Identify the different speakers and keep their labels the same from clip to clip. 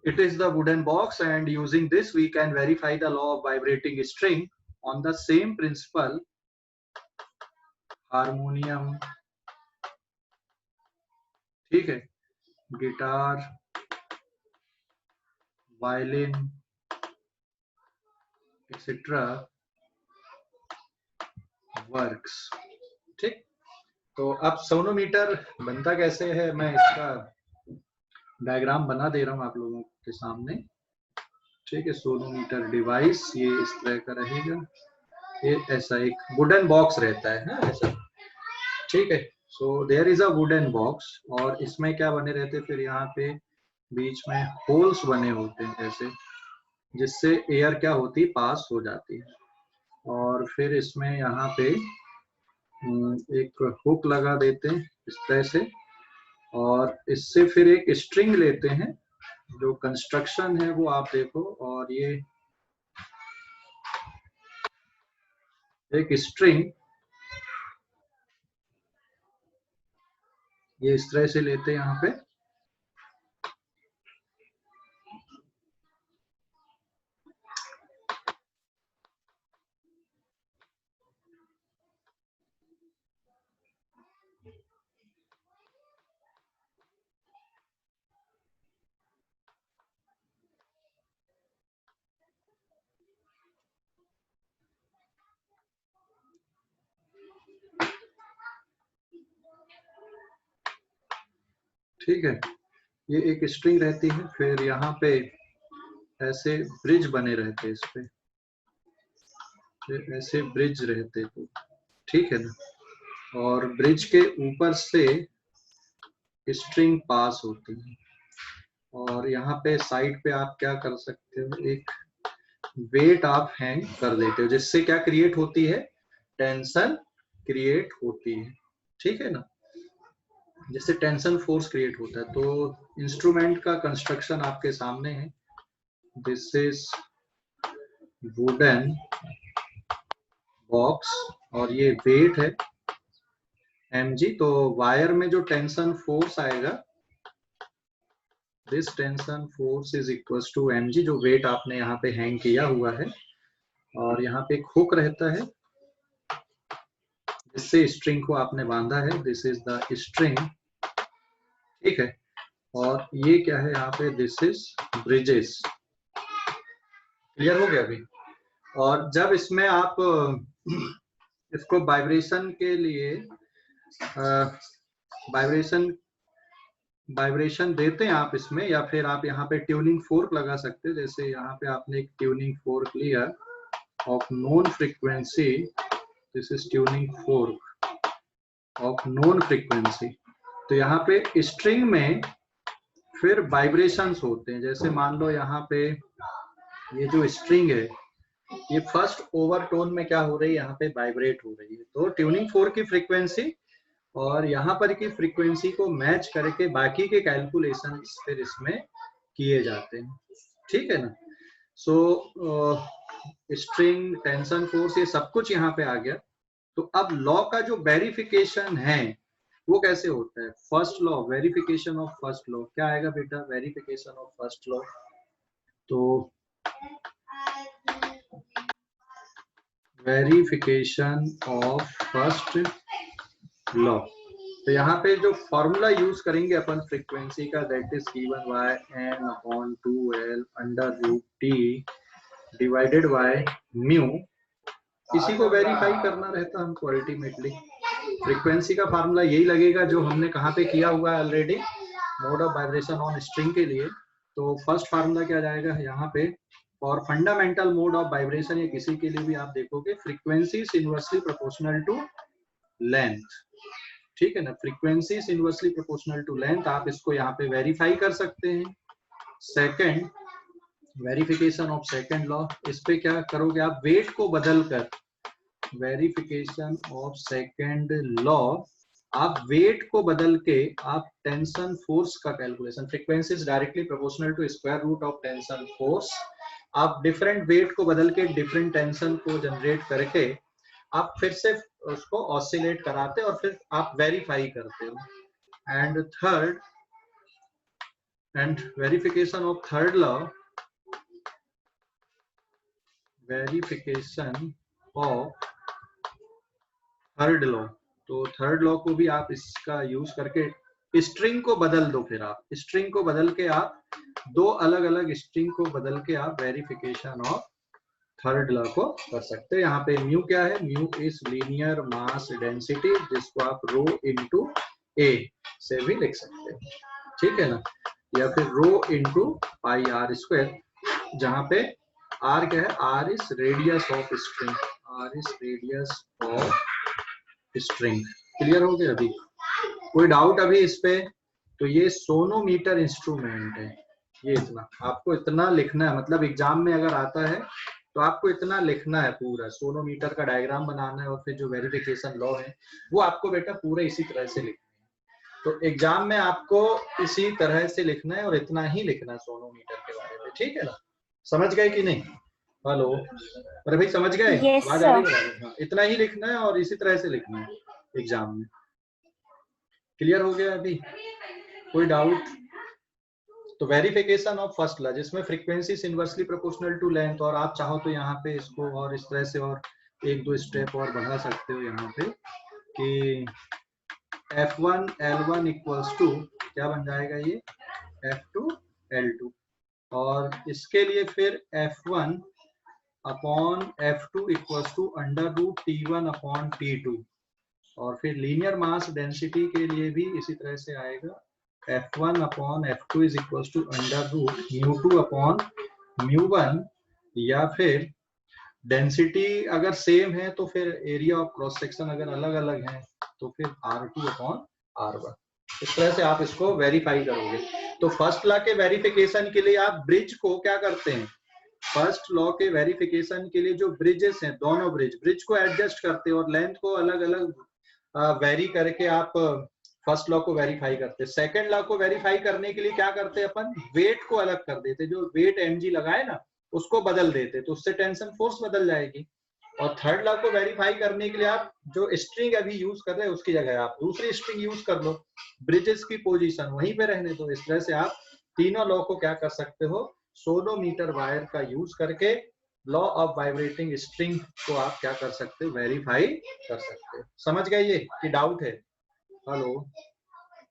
Speaker 1: It is the wooden box, and using this we can verify the law of vibrating string on the same principle. Harmonium, ठीक है, guitar, violin etcetera works. ठीक, तो अब sonometer बनता कैसे है, मैं इसका डायग्राम बना दे रहा हूं आप लोगों के सामने। ठीक है, सोनोमीटर डिवाइस ये इस तरह का रहेगा, ये ऐसा एक वुडन बॉक्स रहता है ना ऐसा। ठीक है, so there is a wooden box, और इसमें क्या बने रहते हैं, फिर यहाँ पे बीच में होल्स बने होते हैं ऐसे, जिससे एयर क्या होती पास हो जाती है। और फिर इसमें यहाँ पे एक हुक लगा देते हैं इस तरह से, और इससे फिर एक स्ट्रिंग लेते हैं। जो कंस्ट्रक्शन है वो आप देखो, और ये एक स्ट्रिंग ये इस तरह से लेते हैं यहाँ पे। ठीक है, ये एक स्ट्रिंग रहती है, फिर यहाँ पे ऐसे ब्रिज बने रहते हैं इस पे, फिर ऐसे ब्रिज रहते तो, ठीक है ना, और ब्रिज के ऊपर से स्ट्रिंग पास होती है। और यहाँ पे साइड पे आप क्या कर सकते हो, एक वेट आप हैंग कर देते हो, जिससे क्या क्रिएट होती है, टेंशन क्रिएट होती है। ठीक है ना, जिससे टेंशन फोर्स क्रिएट होता है। तो इंस्ट्रूमेंट का कंस्ट्रक्शन आपके सामने है। दिस इज वुडन बॉक्स, और ये वेट है mg। तो वायर में जो टेंशन फोर्स आएगा, this tension force is equals to mg, जो वेट आपने यहाँ पे हैंग किया हुआ है। और यहाँ पे एक हुक रहता है, जिससे स्ट्रिंग को आपने बांधा है, दिस इज द स्ट्रिंग। ठीक है, और ये क्या है यहाँ पे, दिस इज ब्रिजेस। क्लियर हो गया अभी? और जब इसमें आप इसको वाइब्रेशन के लिए वाइब्रेशन देते हैं आप इसमें, या फिर आप यहाँ पे ट्यूनिंग फोर्क लगा सकते हैं। जैसे यहाँ पे आपने एक ट्यूनिंग फोर्क लिया of known frequency, this is tuning fork of known frequency. तो यहाँ पे स्ट्रिंग में फिर वाइब्रेशंस होते हैं। जैसे मान लो यहाँ पे ये जो स्ट्रिंग है, ये फर्स्ट ओवरटोन में क्या हो रही है, यहाँ पे वाइब्रेट हो रही है। तो ट्यूनिंग फोर्क की फ्रीक्वेंसी और यहाँ पर की फ्रीक्वेंसी को मैच करके बाकी के कैलकुलेशन फिर इसमें किए जाते हैं। ठीक है ना। सो स्ट्रिंग, टेंशन फोर्स, ये सब कुछ यहाँ पे आ गया। तो अब लॉ का जो वेरिफिकेशन है वो कैसे होता है, first law, verification of first law क्या आएगा बेटा, वेरिफिकेशन ऑफ फर्स्ट लॉ। तो वेरिफिकेशन ऑफ फर्स्ट लॉ, तो यहाँ पे जो फॉर्मूला यूज करेंगे अपन फ्रीक्वेंसी का, that is given by n upon 2l under root t divided by mu. इसी को वेरीफाई करना रहता है हमको अल्टीमेटली। फ्रीक्वेंसी का फार्मूला यही लगेगा जो हमने कहाँ पे किया हुआ है already, mode of vibration on string के लिए। तो फर्स्ट फार्मूला क्या जाएगा यहाँ पे, और फंडामेंटल मोड ऑफ वाइब्रेशन या किसी के लिए भी आप देखोगे, frequency is inversely proportional to length. ठीक है ना, frequency is inversely proportional to length, आप इसको यहाँ पे वेरीफाई कर सकते हैं। Second, verification of second law, इस पे क्या करोगे आप, वेट को बदलकर, वेरिफिकेशन ऑफ सेकंड लॉ, आप वेट को बदल के आप टेंशन फोर्स का calculation, frequency is directly proportional to square root of tension force, आप डिफरेंट वेट को बदल के डिफरेंट टेंशन को जनरेट करके आप फिर से उसको ऑसिलेट कराते और फिर आप वेरीफाई करते हो। And third, and verification of third law, verification of third law. तो थर्ड लॉ को भी आप इसका यूज करके स्ट्रिंग को बदल दो, फिर आप स्ट्रिंग को बदल के आप दो अलग अलग स्ट्रिंग को बदल के आप वेरिफिकेशन ऑफ थर्ड लॉ को कर सकते हैं। यहाँ पे म्यू क्या है, mu is linear mass density, जिसको आप रो इनटू ए से भी लिख सकते हैं, ठीक है ना, या फिर rho into pi r square, जहाँ पे आर क्या है, r is radius of string, r is radius of string. Clear हो गया अभी? कोई डाउट अभी इस पे? तो ये सोनोमीटर इंस्ट्रूमेंट है, ये इतना आपको इतना लिखना है, मतलब एग्जाम में अगर आता है तो आपको इतना लिखना है, पूरा सोनोमीटर का डायग्राम बनाना है और फिर जो वेरिफिकेशन लॉ है वो आपको बेटा पूरा इसी तरह से लिखना है। तो एग्जाम में आपको इसी तरह से लिखना है और इतना ही लिखना है सोनोमीटर के बारे में, ठीक है ना? समझ गए कि नहीं? हेलो, अरे भाई समझ गए?
Speaker 2: Yes,
Speaker 1: आवाज आ रही है? हाँ, इतना ही लिखना है और इसी तरह से लिखना है एग्जाम में। क्लियर हो गया अभी? कोई डाउट? तो वेरिफिकेशन ऑफ फर्स्ट लॉ, जिसमें frequency inversely proportional to length, और आप चाहो तो यहाँ पे इसको और इस तरह से और एक दो स्टेप और बढ़ा सकते हो यहाँ पे कि F1 L1 इक्वल्स टू क्या बन जाएगा, ये F2 L2, और इसके लिए फिर F1 upon F2 equals to under root T1 upon T2, और फिर लीनियर मास डेंसिटी के लिए भी इसी तरह से आएगा, F1 upon F2 is equal to under root μ2 upon μ1, या फिर डेंसिटी अगर सेम है तो फिर एरिया ऑफ क्रॉस सेक्शन अगर अलग अलग है तो फिर R2 अपॉन R1। इस तरह से आप इसको वेरीफाई करोगे। तो फर्स्ट लॉ के वेरिफिकेशन के लिए आप ब्रिज को क्या करते हैं, फर्स्ट लॉ के वेरिफिकेशन के लिए जो ब्रिजेस हैं, दोनों ब्रिज को एडजस्ट करते हैं और लेंथ को अलग अलग वेरी करके आप फर्स्ट लॉ को वेरीफाई करते हैं। सेकंड लॉ को वेरीफाई करने के लिए क्या करते हैं अपन, वेट को अलग कर देते, जो वेट mg लगाए ना उसको बदल देते, तो उससे टेंशन फोर्स बदल जाएगी। और थर्ड लॉ को वेरीफाई करने के लिए आप जो स्ट्रिंग अभी यूज कर रहे हैं उसकी जगह आप दूसरी स्ट्रिंग यूज कर लो, ब्रिजेस की पोजीशन वहीं पे रहने दो। इस तरह से आप तीनों लॉ को क्या कर सकते हो, सोनोमीटर वायर का यूज करके लॉ ऑफ वाइब्रेटिंग स्ट्रिंग को आप क्या कर सकते हो, वेरीफाई कर सकते हो। समझ गए ये कि डाउट है? हेलो,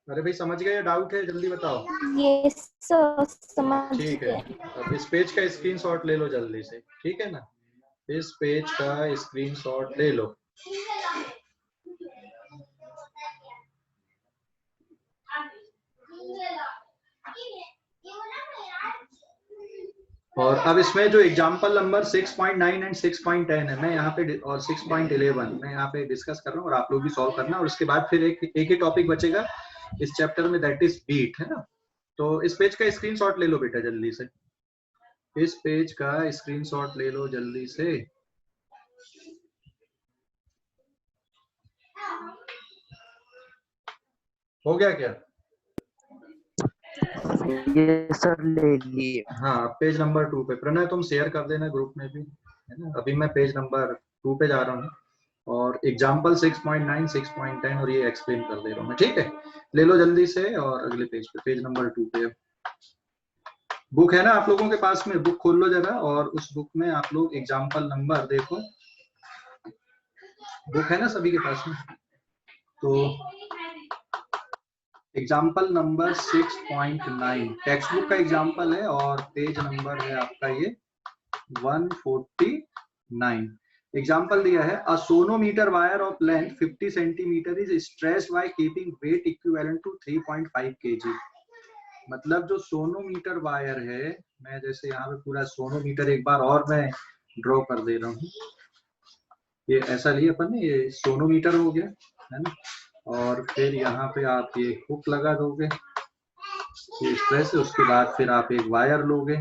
Speaker 1: अरे भाई समझ गए या डाउट है, जल्दी बताओ।
Speaker 2: yes, sir, समझ
Speaker 1: ठीक है,
Speaker 2: गए।
Speaker 1: अब इस पेज का स्क्रीनशॉट ले लो जल्दी से, ठीक है ना? इस पेज का स्क्रीनशॉट ले लो। और अब इसमें जो एग्जांपल नंबर 6.9 एंड 6.10 है, मैं यहाँ पे और 6.11 मैं यहाँ पे डिस्कस कर रहा हूँ और आप लोग भी सॉल्व करना, और उसके बाद फिर एक ही टॉपिक बचेगा इस चैप्टर में, दैट इज बीट, है ना? तो इस पेज का स्क्रीनशॉट ले लो बेटा जल्दी से, इस पेज का स्क्रीनशॉट ले लो जल्दी से। हो गया क्या?
Speaker 3: ये सर ले लिए।
Speaker 1: हाँ, पेज नंबर 2 पे प्रणय तुम शेयर कर देना ग्रुप में भी, है ना? अभी मैं पेज नंबर 2 पे जा रहा हूँ और एग्जाम्पल 6.9 6.10 और ये एक्सप्लेन कर दे रहा हूँ मैं, ठीक है? ले लो जल्दी से, और अगले पेज पे पेज नंबर 2 पे बुक है ना आप लोगों के पास में, बुक खोल लो जरा, और उस बुक में आप लोग एग्जाम्पल नंबर देखो, बुक है ना सभी के पास में? तो एग्जाम्पल नंबर 6.9 टेक्स्ट बुक का एग्जाम्पल है और पेज नंबर है आपका ये 149। एग्जाम्पल दिया है, a sonometer wire of length 50 centimetre is stressed by keeping weight equivalent to 3.5 kg। मतलब जो सोनोमीटर वायर है, मैं जैसे यहाँ पे पूरा सोनोमीटर एक बार और मैं ड्रॉ कर दे रहा हूँ, ये ऐसा लिए अपन ने, ये सोनोमीटर हो गया, है ना? और फिर यहाँ पे आप ये हुक लगा दोगे इस तरह से, उसके बाद फिर आप एक वायर लोगे,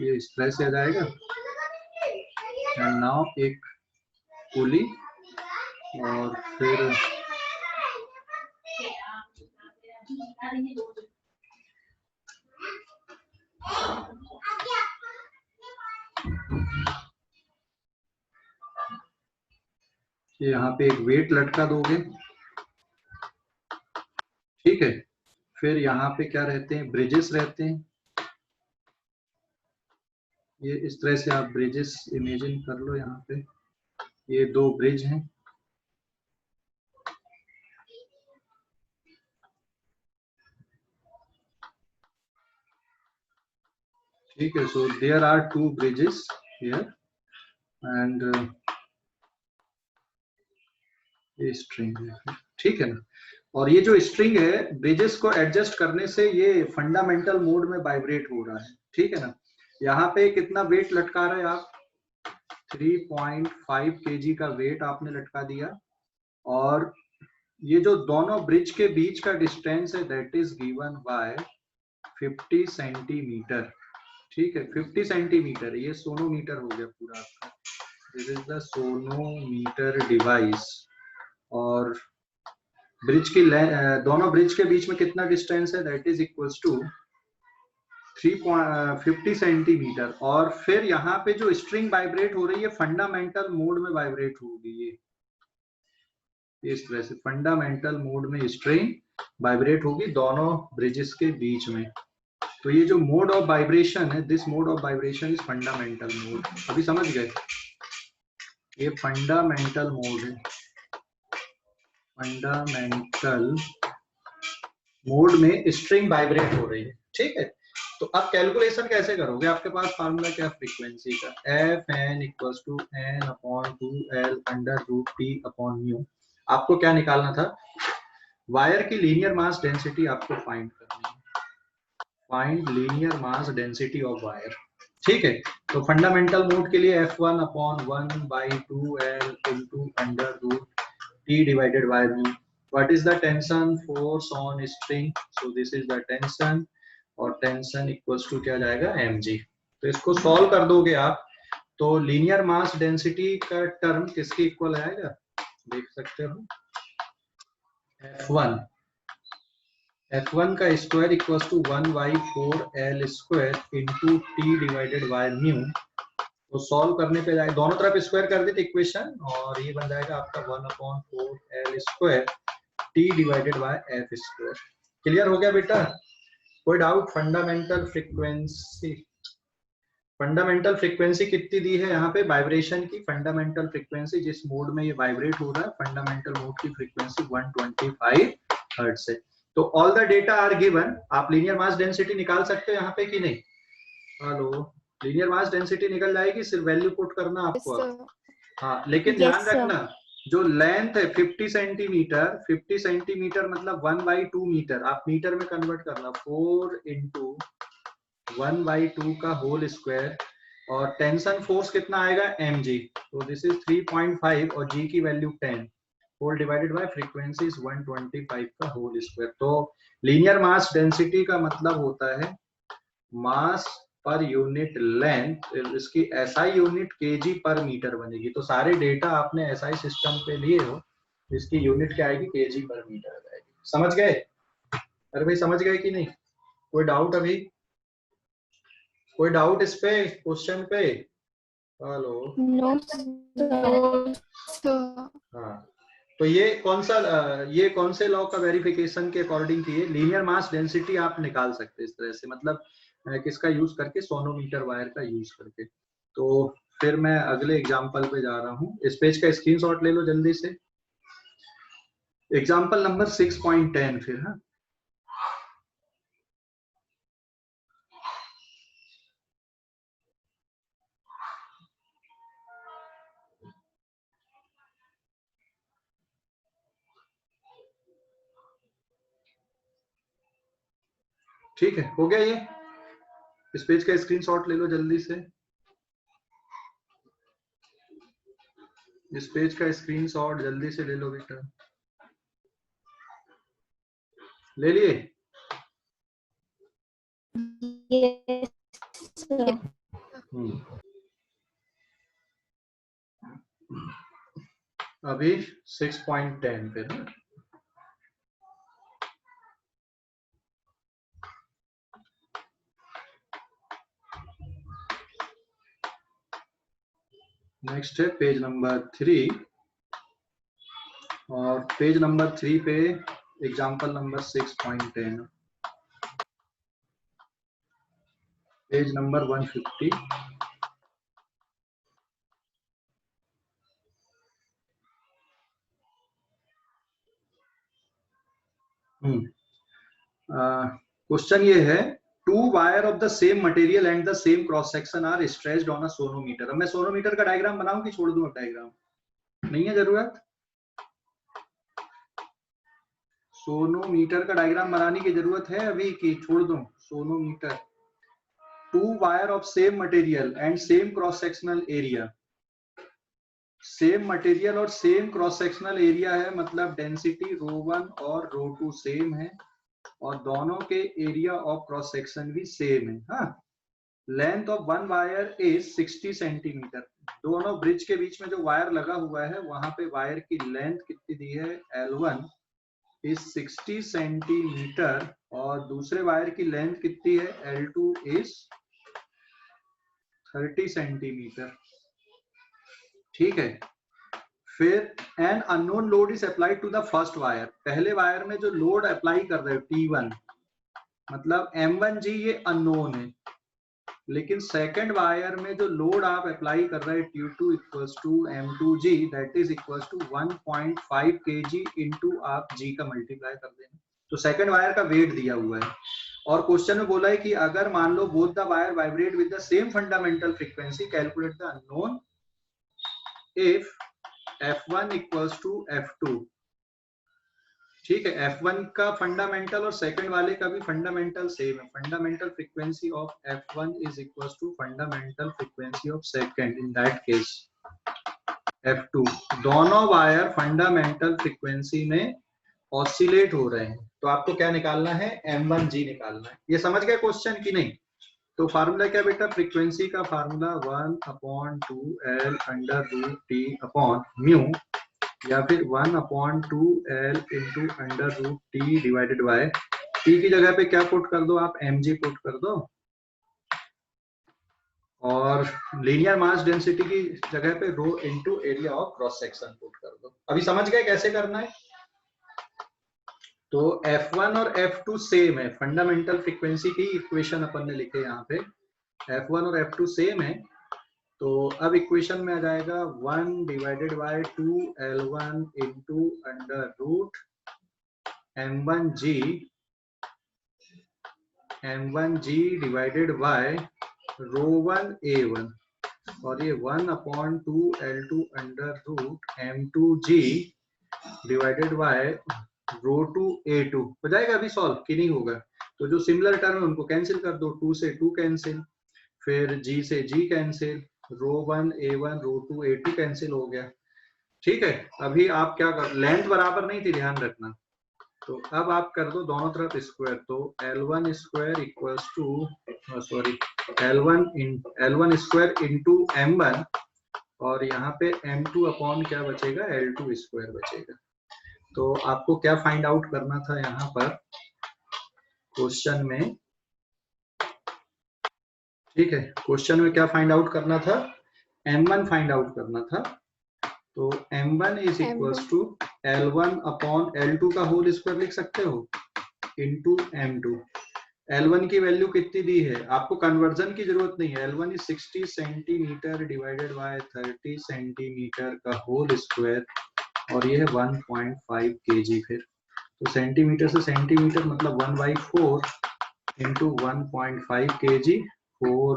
Speaker 1: ये इस तरह से आ जाएगा, एंड नाउ एक पुली, और फिर यहाँ पे एक वेट लटका दोगे, ठीक है। फिर यहाँ पे क्या रहते हैं, ब्रिजेस रहते हैं। ये इस तरह से आप ब्रिजेस इमेजिन कर लो। यहाँ पे ये दो ब्रिज हैं, ठीक है। So there are two bridges here and ये स्ट्रिंग है, ठीक है ना। और ये जो स्ट्रिंग है, ब्रिजेस को एडजस्ट करने से ये फंडामेंटल मोड में वाइब्रेट हो रहा है, ठीक है ना। यहाँ पे कितना वेट लटका रहे हैं आप, 3.5 kg का वेट आपने लटका दिया। और ये जो दोनों ब्रिज के बीच का डिस्टेंस है that is given bye 50 centimetre, ठीक है। 50 सेंटीमीटर, ये सोनोमीटर हो गया पूरा आपका। This is the sonometer device. और ब्रिज की दोनों ब्रिज के बीच में कितना डिस्टेंस है, that is equals to 350 centimetre. और फिर यहाँ पे जो स्ट्रिंग वाइब्रेट हो रही है फंडामेंटल मोड में वाइब्रेट होगी। ये इस तरह से फंडामेंटल मोड में स्ट्रिंग वाइब्रेट होगी दोनों ब्रिजेस के बीच में। तो ये जो मोड ऑफ वाइब्रेशन है, this mode of vibration is fundamental mode. अभी समझ गए, ये फंडामेंटल मोड है। फंडामेंटल मोड में स्ट्रिंग वाइब्रेट हो रही है, ठीक है। तो अब कैलकुलेशन कैसे करोगे, आपके पास फार्मूला क्या, फ्रीक्वेंसी का, f n equals to n upon 2l under root T upon mu. आपको क्या निकालना था, वायर की लीनियर मास डेंसिटी आपको फाइंड करनी है। Find linear mass density of wire, ठीक है। तो फंडामेंटल मोड के लिए F1 अपॉन 1/2l into under root T divided by mu. What is the tension force on string? So this is the tension, और टेंशन इक्वल्स टू क्या जाएगा, mg। तो इसको सॉल्व कर दोगे आप, तो लीनियर मास डेंसिटी का टर्म किसके इक्वल आएगा, देख सकते हो, F1 का square equals to 1/4l square into T divided by mu. तो सॉल्व करने पे जाए, दोनों तरफ स्क्वायर कर देते इक्वेशन, और ये बन जाएगा आपका 1/4l square T divided bye F square. Clear हो गया बेटा, कोई doubt. Fundamental frequency, fundamental frequency कितनी दी है यहाँ पे, वाइब्रेशन की फंडामेंटल फ्रीक्वेंसी जिस मोड में ये वाइब्रेट हो रहा है, फंडामेंटल मोड की फ्रीक्वेंसी 125 हर्ट्ज है। तो all the data are given. आप लीनियर मास डेंसिटी निकाल सकते हो यहाँ पे कि नहीं, हेलो, लीनियर मास डेंसिटी निकल जाएगी, सिर्फ वैल्यू पुट करना आपको। हाँ, लेकिन ध्यान रखना, जो लेंथ है 50 सेंटीमीटर, 50 सेंटीमीटर मतलब 1/2 मीटर, आप मीटर में कन्वर्ट करना, 4 इंटू 1/2 का होल स्क्वायर। और टेंशन फोर्स कितना आएगा, mg। तो दिस इज 3.5 और g की value 10, whole divided by frequency is 125 का होल स्क्वायर। तो लीनियर मास डेंसिटी का मतलब होता है मास पर यूनिट लेंथ, इसकी SI unit KG per metre बनेगी। तो सारे डेटा आपने एसआई सिस्टम पे लिए हो, इसकी यूनिट क्या आएगी, केजी पर मीटर आएगी। समझ गए, अरे भाई समझ गए कि नहीं, कोई डाउट अभी, कोई डाउट इस पे क्वेश्चन पे, हेलो,
Speaker 2: नो सर।
Speaker 1: हाँ। तो ये कौन से लॉ का वेरिफिकेशन के अकॉर्डिंग की है, लीनियर मास डेंसिटी आप निकाल सकते हैं इस तरह से, मतलब किसका यूज करके, सोनोमीटर वायर का यूज करके। तो फिर मैं अगले एग्जांपल पे जा रहा हूँ, इस पेज का स्क्रीनशॉट ले लो जल्दी से। एग्जांपल नंबर 6.10 फिर, हाँ। ठीक है, हो गया ये, इस पेज का स्क्रीनशॉट ले लो जल्दी से। इस पेज का स्क्रीनशॉट जल्दी से ले लो बेटा, ले लिए।
Speaker 2: Yes sir.
Speaker 1: अभी 6.10 पे ना, नेक्स्ट है पेज नंबर 3 और पेज नंबर 3 पे example number 6.10 page number 150 question ये है two wire of the same material and the same cross section are stretched on a sonometer. अब मैं सोनोमीटर का डायग्राम बनाऊं कि छोड़ दूं? अब डायग्राम नहीं है जरूरत। सोनोमीटर का डायग्राम बनाने की जरूरत है अभी कि छोड़ दूं? Sonometer two wire of same material and same cross sectional area. Same material और सेम क्रॉस सेक्शनल एरिया है, मतलब डेंसिटी ρ1 और ρ2 सेम है और दोनों के एरिया ऑफ क्रॉस सेक्शन भी सेम है। हाँ, length of one wire is 60 centimetre. दोनों ब्रिज के बीच में जो वायर लगा हुआ है वहां पे वायर की लेंथ कितनी दी है? L1 इज 60 सेंटीमीटर और दूसरे वायर की लेंथ कितनी है? L2 is 30 centimetre. ठीक है, फिर an unknown load is applied to the first wire. पहले वायर में जो लोड अप्लाई कर रहे हो T1 मतलब M1G ये अननोन है, लेकिन सेकंड वायर में जो लोड आप अप्लाई कर रहे हैं T2 equals to M2G that is equals to 1.5 kg into आप G का मल्टीप्लाई कर देना। तो सेकंड वायर का वेट दिया हुआ है और क्वेश्चन में बोला है कि अगर मान लो both the wire vibrate with the same fundamental frequency calculate the unknown if F1 equals to F2। ठीक है, F1 का फंडामेंटल और सेकंड वाले का भी फंडामेंटल सेम है। Fundamental frequency of F1 is equals to fundamental frequency of second, in that case F2। दोनों wire fundamental frequency में ऑसिलेट हो रहे हैं, तो आपको क्या निकालना है? M1G निकालना है। ये समझ गए क्वेश्चन की नहीं? तो फार्मूला क्या बेटा? फ्रीक्वेंसी का formula 1/2L under root T upon mu या फिर 1/2L into under root T divided by T की जगह पे क्या पुट कर दो आप? mg पुट कर दो और लीनियर मास डेंसिटी की जगह पे rho into area of cross section put कर दो। अभी समझ गए कैसे करना है? तो F1 और F2 सेम है, फंडामेंटल फ्रीक्वेंसी की इक्वेशन अपन ने लिखे यहाँ पे। F1 और F2 सेम है, तो अब इक्वेशन में आ जाएगा 1 divided by 2L1 into under root M1G divided by ρ1 A1 और ये 1/2L2 under root M2G divided by ρ2 A2 हो जाएगा। अभी सॉल्व की नहीं होगा तो जो सिमिलर टर्म है उनको कैंसिल कर दो। 2 से 2 कैंसिल, फिर G से G cancel, ρ1 A1 ρ2 A2 cancel हो गया। ठीक है, अभी आप क्या कर, लेंथ बराबर नहीं थी ध्यान रखना, तो अब आप कर दो दोनों तरफ स्क्वायर। तो L1 square equals to sorry L1 square into M1 और यहाँ पे M2 अपॉन क्या बचेगा? L2 स्क्वायर बचेगा। तो आपको क्या फाइंड आउट करना था यहाँ पर क्वेश्चन में? ठीक है, क्वेश्चन में क्या फाइंड आउट करना था? M1 फाइंड आउट करना था। तो M1 is equals to L1 upon L2 का होल स्क्वायर लिख सकते हो इंटू M2। L1 की वैल्यू कितनी दी है? आपको कन्वर्जन की जरूरत नहीं है। L1 is 60 centimetre divided by 30 centimetre का होल स्क्वायर और ये है 1.5 kg। फिर तो सेंटीमीटर से सेंटीमीटर मतलब 1/4 इंटू 1.5 kg। 4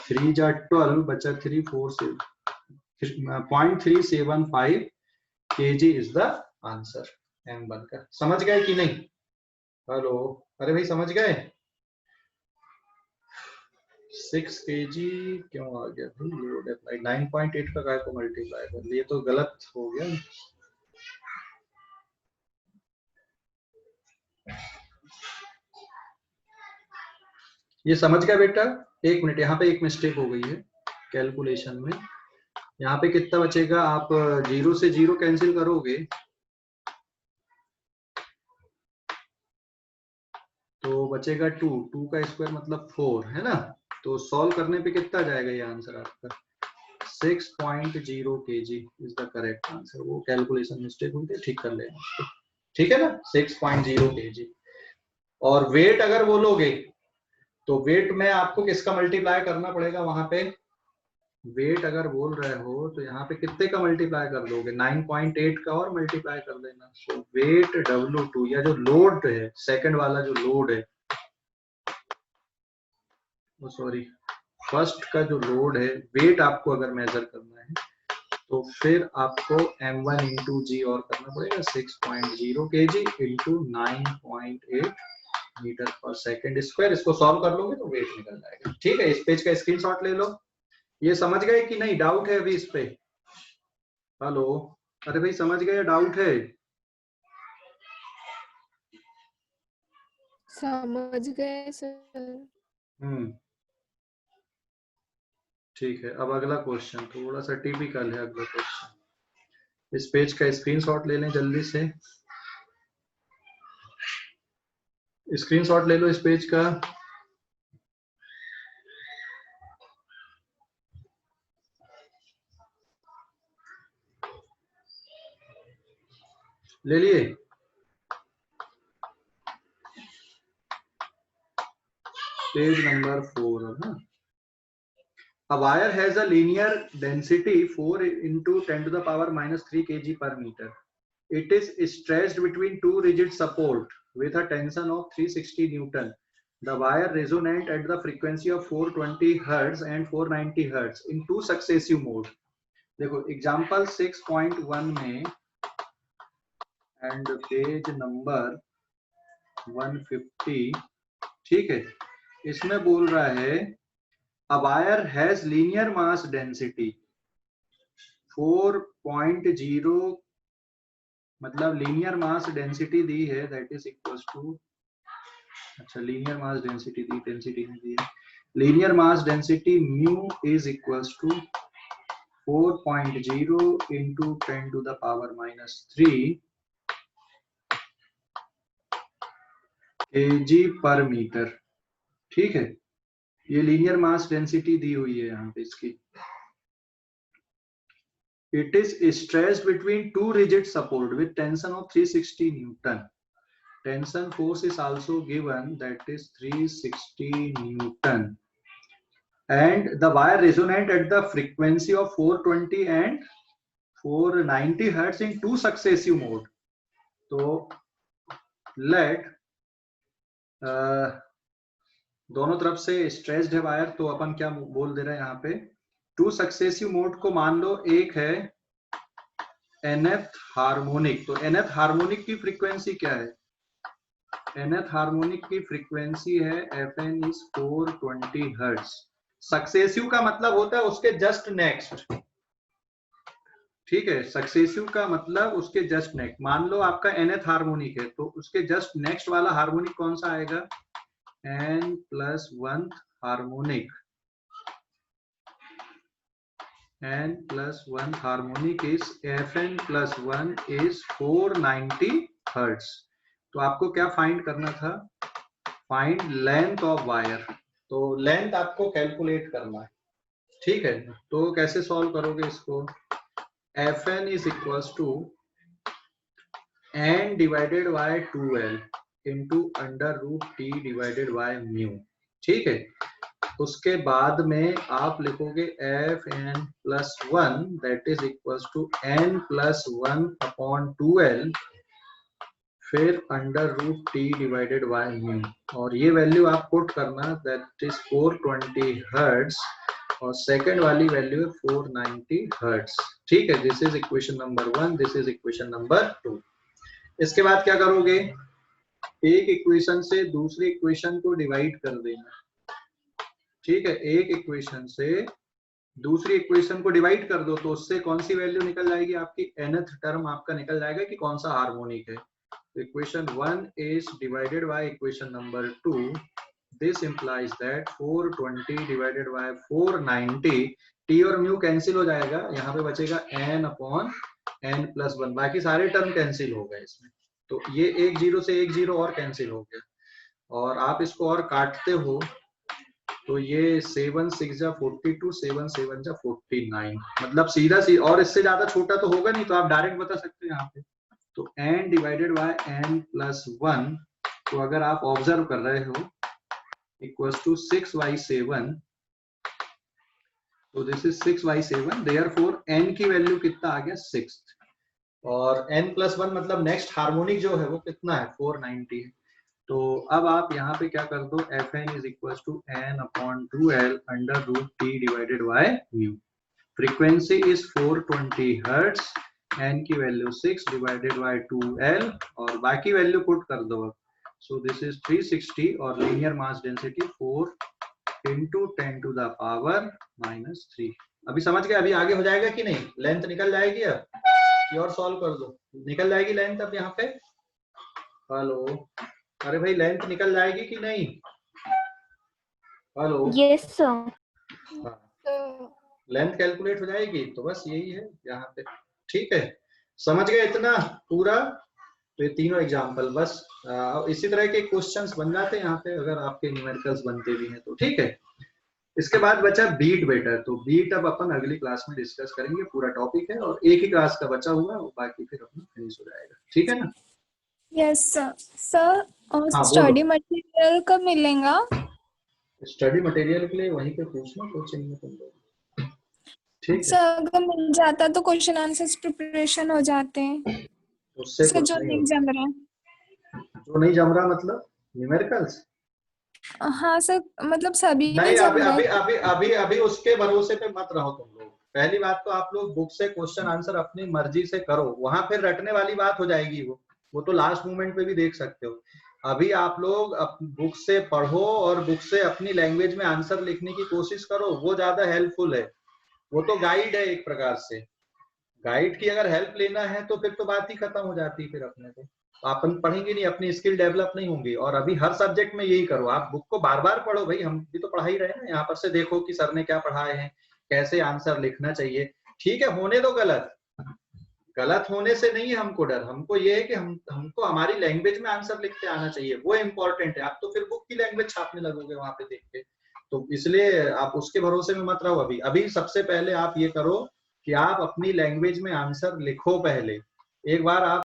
Speaker 1: 3 जा 12 बचा 3 4 से 0.375 kg is the answer M1 का। समझ गए कि नहीं? हेलो, अरे भाई समझ गए? 6 kg क्यों आ गया भाई? लोड अप्लाई 9.8 का काय को मल्टीप्लाई कर लिए तो गलत हो गया। ये समझ गया बेटा? एक मिनट, यहाँ पे एक मिस्टेक हो गई है कैलकुलेशन में। यहाँ पे कितना बचेगा? आप 0 से 0 कैंसिल करोगे तो बचेगा 2 का स्क्वायर मतलब 4 है ना। तो सॉल्व करने पे कितना जाएगा ये आंसर आपका? 6.0 kg is the correct answer. वो कैलकुलेशन मिस्टेक हुई थी, ठीक कर लेना उसको, ठीक है ना, 6.0 kg। और वेट अगर बोलोगे तो वेट में आपको किसका मल्टीप्लाई करना पड़ेगा वहां पे, वेट अगर बोल रहे हो तो यहाँ पे कितने का मल्टीप्लाई कर दोगे, 9.8 का और मल्टीप्लाई कर देना। सो वेट W2 या जो लोड है, सेकंड वाला जो लोड है, सॉरी फर्स्ट का जो लोड है, वेट आपको अगर मेजर करना है तो फिर आपको m1 इंटू जी और करना पड़ेगा, 6.0 kg इंटू 9.8 मीटर पर सेकेंड स्क्वायर। इसको सॉल्व कर लोगे तो वेट निकल जाएगा। ठीक है, इस पेज का स्क्रीनशॉट ले लो। ये समझ गए कि नहीं, डाउट है अभी इस पे? हेलो, अरे भाई समझ गए, डाउट है?
Speaker 2: समझ गए सर।
Speaker 1: ठीक है, अब अगला क्वेश्चन थोड़ा सा टिपिकल है। अगला क्वेश्चन, इस पेज का स्क्रीनशॉट ले लें जल्दी से, स्क्रीनशॉट ले लो इस पेज का। ले लिए? पेज नंबर 4 है ना। A wire has a linear density 4 into 10 to the power minus 3 kg per meter. It is stretched between two rigid support with a tension of 360 Newton. The wire resonate at the frequency of 420 Hz and 490 Hz in two successive mode. देखो example 6.1 में and page number 150, ठीक है, इसमें बोल रहा है A wire has linear mass density 4.0, मतलब linear mass density दी है, दैट इज इक्वल्स टू, अच्छा लीनियर मास डेंसिटी दी, डेंसिटी नहीं दी है, linear mass density mu is equals to 4.0 into 10 to the power minus 3 kg per meter। ठीक है, ये लीनियर मास डेंसिटी दी हुई है यहाँ पे इसकी। It is stretched between two rigid support with tension of 360 Newton. Tension force is also given, that is 360 Newton. And the wire resonate at the frequency of 420 and 490 Hz in two successive mode. तो let दोनों तरफ से stretched है wire, तो अपन क्या बोल दे रहे हैं यहाँ पे, टू सक्सेसिव मोड को मान लो, एक है nth हार्मोनिक। तो nth हार्मोनिक की फ्रीक्वेंसी क्या है, nth हार्मोनिक की फ्रीक्वेंसी है fn इज 420 हर्ट्ज। सक्सेसिव का मतलब होता है उसके जस्ट नेक्स्ट, ठीक है, सक्सेसिव का मतलब उसके जस्ट नेक्स्ट। मान लो आपका nth हार्मोनिक है, तो उसके जस्ट नेक्स्ट वाला हार्मोनिक कौन सा आएगा, n+1 harmonic, n+1 harmonic is fn+1 is 490 hertz. तो आपको क्या फाइंड करना था, फाइंड लेंथ ऑफ वायर। तो लेंथ आपको कैलकुलेट करना है, ठीक है। तो कैसे सॉल्व करोगे इसको, fn is equals to n divided by 2l into √t divided by mu, ठीक है। उसके बाद में आप लिखोगे fn+1 that is equals to n+1 upon 2l, फिर √t डिवाइडेड बाय म्यू, और ये वैल्यू आप पुट करना, दैट इज 420 हर्ट्ज, और सेकंड वाली वैल्यू है 490 हर्ट्ज, ठीक है। This is equation number 1, this is equation number 2। इसके बाद क्या करोगे, एक इक्वेशन से दूसरी इक्वेशन को डिवाइड कर देना, ठीक है। एक इक्वेशन से दूसरी इक्वेशन को डिवाइड कर दो, तो उससे कौन सी वैल्यू निकल जाएगी आपकी, nth टर्म आपका निकल जाएगा कि कौन सा हार्मोनिक है। Equation 1 is divided by equation number 2, this implies that 420 divided by 490, t और म्यू कैंसिल हो जाएगा, यहाँ पे बचेगा n/n+1, बाकी सारे टर्म कैंसिल हो गए इसमें। तो ये एक जीरो से एक जीरो और कैंसिल हो गया, और आप इसको और काटते हो तो ये 7 6 जा 42, 7 7 जा 49, मतलब सीधा और इससे ज्यादा छोटा तो होगा नहीं, तो आप डायरेक्ट बता सकते हैं यहाँ पे। तो n divided bye n plus 1, तो अगर आप ऑब्जर्व कर रहे हो इक्वल्स टू 6/7, तो दिस इज 6/7, देयरफॉर n की वैल्यू कितना आ गया 6, और n प्लस 1 मतलब नेक्स्ट हार्मोनिक जो है वो कितना है 490 है। तो अब आप यहाँ पे क्या कर दो, Fn is equal to n/2L under root t divided by mu. Frequency is 420 hertz, n की वैल्यू 6 डिवाइडेड बाय 2L, और बाकी वैल्यू पुट कर दो। सो दिस इज 360, और linear mass density 4 into 10 to the power -3। अभी समझ गए? अभी आगे हो जाएगा कि नहीं? लेंथ निकल जाएगी अब, ये और सॉल्व कर दो, निकल जाएगी लेंथ अब यहाँ पे। हेलो, अरे भाई लेंथ निकल जाएगी कि नहीं? Hello,
Speaker 4: yes sir.
Speaker 1: Length calculate हो जाएगी, तो बस यही है यहाँ पे। ठीक है, समझ गए इतना पूरा? तो ये तीनों एग्जाम्पल बस इसी तरह के क्वेश्चंस बन जाते हैं यहाँ पे, अगर आपके न्यूमेरिकल्स बनते भी हैं तो। ठीक है, इसके बाद बचा बीट बेटर। तो बीट अब अपन अगली क्लास में डिस्कस करेंगे, पूरा टॉपिक है और एक ही क्लास का बचा हुआ है, बाकी फिर अपना फिनिश हो जाएगा। ठीक है ना?
Speaker 2: Yes sir. सर
Speaker 1: हाँ,
Speaker 2: स्टडी मटेरियल कब मिलेगा?
Speaker 1: स्टडी मटेरियल के लिए वहीं पे पूछना कोचिंग में तुम लोग। ठीक है
Speaker 2: सर अगर मिल जाता तो क्वेश्चन आंसर्स प्रिपरेशन हो जाते हैं।
Speaker 1: उससे
Speaker 2: सर
Speaker 1: कुछ
Speaker 2: जो
Speaker 1: नहीं
Speaker 2: नहीं
Speaker 1: होगा।
Speaker 2: जम रहा।
Speaker 1: जो नहीं जम रहा मतलब न्यूमेरिकल्स?
Speaker 2: हाँ सर, मतलब सभी
Speaker 1: नहीं,
Speaker 2: जम
Speaker 1: अभी
Speaker 2: रहे।
Speaker 1: अभी अभी अभी अभी उसके भरोसे पे मत रहो तुम लोग। पहली बात तो आप लोग बुक से क्वेश्चन आंसर अपनी मर्जी से करो, वहां फिर रटने वाली बात हो जाएगी। वो तो लास्ट मोमेंट पे भी देख सकते हो। अभी आप लोग बुक से पढ़ो और बुक से अपनी लैंग्वेज में आंसर लिखने की कोशिश करो, वो ज्यादा हेल्पफुल है। वो तो गाइड है एक प्रकार से। गाइड की अगर हेल्प लेना है तो फिर तो बात ही खत्म हो जाती, फिर अपने को अपन पढ़ेंगे नहीं, अपनी स्किल डेवलप नहीं होंगी। और अभी हर सब्जेक्ट में यही करो, आप बुक को बार बार पढ़ो। भाई हम भी तो पढ़ा ही रहे हैं, यहाँ पर से देखो कि सर ने क्या पढ़ाए हैं, कैसे आंसर लिखना चाहिए। ठीक है, होने दो गलत, गलत होने से नहीं है हमको डर, हमको ये है कि हमको हमारी लैंग्वेज में आंसर लिखते आना चाहिए, वो इम्पोर्टेंट है। आप तो फिर बुक की लैंग्वेज छापने लगोगे वहां पे देख के, तो इसलिए आप उसके भरोसे में मत रहो। अभी सबसे पहले आप ये करो कि आप अपनी लैंग्वेज में आंसर लिखो। पहले एक बार आप